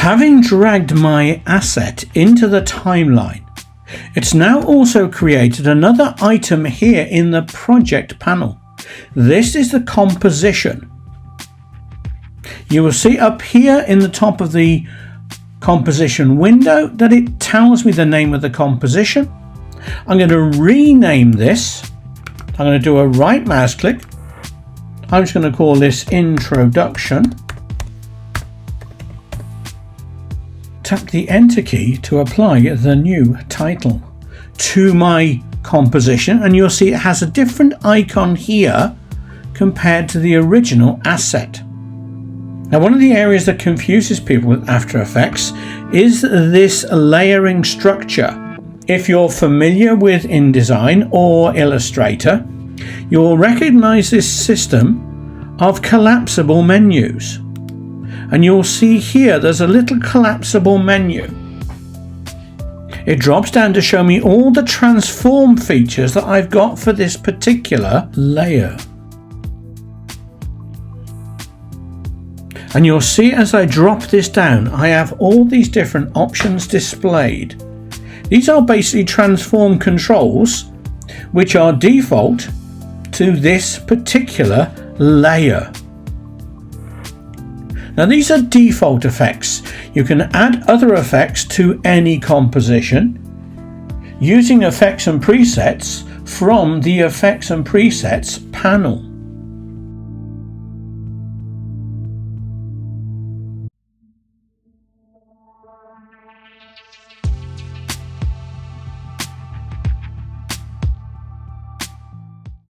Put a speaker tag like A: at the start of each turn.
A: Having dragged my asset into the timeline, it's now also created another item here in the project panel. This is the composition. You will see up here in the top of the composition window that it tells me the name of the composition. I'm going to rename this. I'm going to do a right mouse click. I'm just going to call this Introduction. Tap the Enter key to apply the new title to my composition, and you'll see it has a different icon here compared to the original asset. Now, one of the areas that confuses people with After Effects is this layering structure. If you're familiar with InDesign or Illustrator, you'll recognize this system of collapsible menus. And you'll see here there's a little collapsible menu. It drops down to show me all the transform features that I've got for this particular layer. And you'll see as I drop this down, I have all these different options displayed. These are basically transform controls, which are default to this particular layer. Now, these are default effects. You can add other effects to any composition using effects and presets from the effects and presets panel.